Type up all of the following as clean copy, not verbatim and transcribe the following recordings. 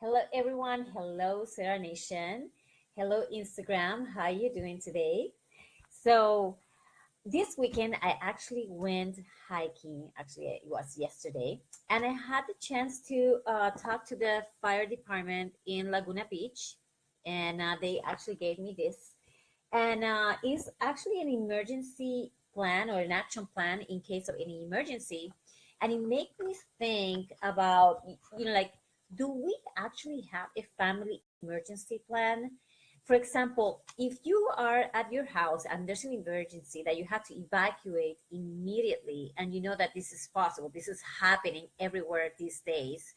Hello, everyone. Hello, Sarah Nation. Hello, Instagram. How are you doing today? So, this weekend, I actually went hiking. Actually, it was yesterday. And I had the chance to talk to the fire department in Laguna Beach. And they actually gave me this. And it's actually an emergency plan or an action plan in case of any emergency. And it made me think about, like, do we actually have a family emergency plan? For example, if you are at your house and there's an emergency that you have to evacuate immediately, and you know that this is possible, this is happening everywhere these days,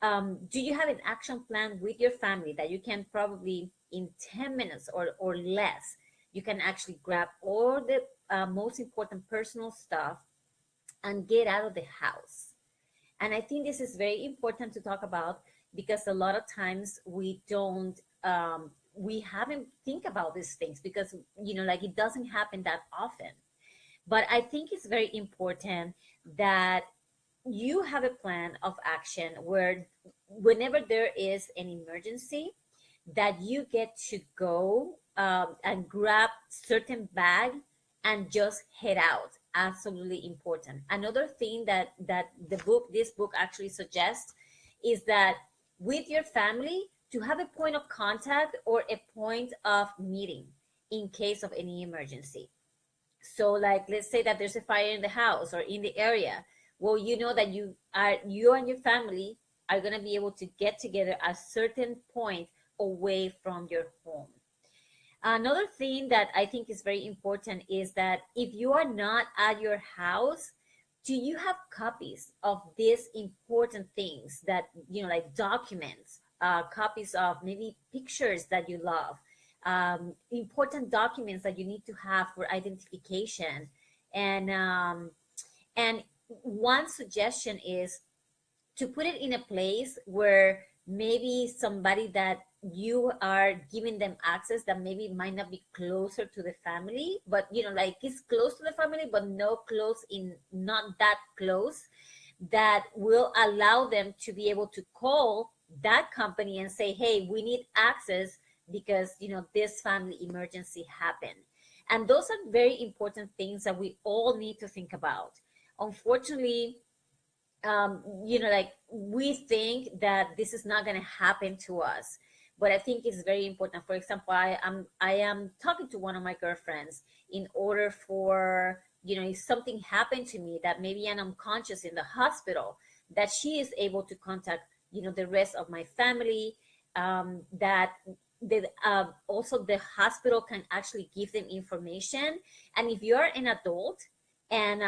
do you have an action plan with your family that you can probably in 10 minutes or less, you can actually grab all the most important personal stuff and get out of the house? And I think this is very important to talk about because a lot of times we haven't think about these things because, like it doesn't happen that often. But I think it's very important that you have a plan of action where whenever there is an emergency that you get to go and grab certain bag and just head out. Absolutely important. Another thing that this book actually suggests is that with your family to have a point of contact or a point of meeting in case of any emergency. So, like, let's say that there's a fire in the house or in the area. Well, you know that you and your family are going to be able to get together at a certain point away from your home. Another thing that I think is very important is that if you are not at your house, do you have copies of these important things that, like documents, copies of maybe pictures that you love, important documents that you need to have for identification? And one suggestion is to put it in a place where maybe somebody that you are giving them access that maybe might not be closer to the family, but like it's close to the family but no close in not that close, that will allow them to be able to call that company and say, hey, we need access because this family emergency happened. And those are very important things that we all need to think about. Unfortunately, like we think that this is not going to happen to us, but I think it's very important. For example, I am talking to one of my girlfriends in order for, if something happened to me that maybe I'm unconscious in the hospital, that she is able to contact the rest of my family, that also the hospital can actually give them information. And if you're an adult and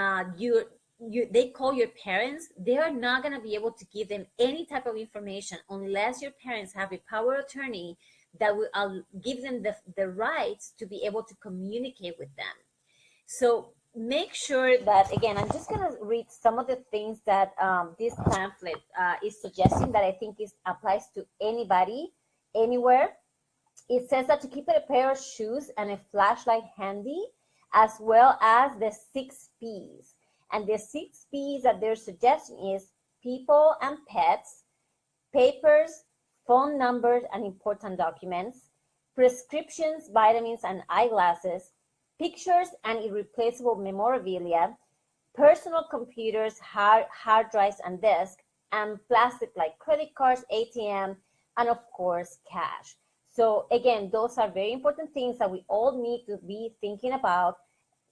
they call your parents, they are not going to be able to give them any type of information unless your parents have a power of attorney that will give them the rights to be able to communicate with them. So make sure that, again, I'm just going to read some of the things that this pamphlet is suggesting that I think applies to anybody, anywhere. It says that to keep a pair of shoes and a flashlight handy, as well as the 6 P's. And the 6 P's that they're suggesting is people and pets, papers, phone numbers and important documents, prescriptions, vitamins and eyeglasses, pictures and irreplaceable memorabilia, personal computers, hard drives and desks, and plastic like credit cards, ATM, and of course, cash. So again, those are very important things that we all need to be thinking about.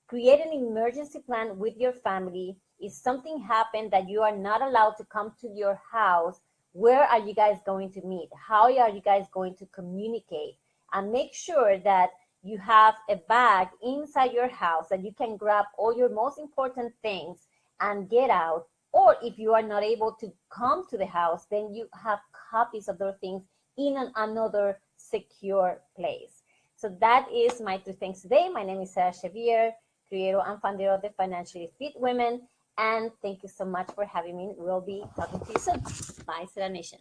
Create an emergency plan with your family. If something happened that you are not allowed to come to your house, where are you guys going to meet? How are you guys going to communicate? And make sure that you have a bag inside your house that you can grab all your most important things and get out. Or if you are not able to come to the house, then you have copies of those things in another secure place. So that is my 2 things today. My name is Sarah Xavier, creator and founder of the Financially Fit Women. And thank you so much for having me. We'll be talking to you soon. Bye, Sarah Nation.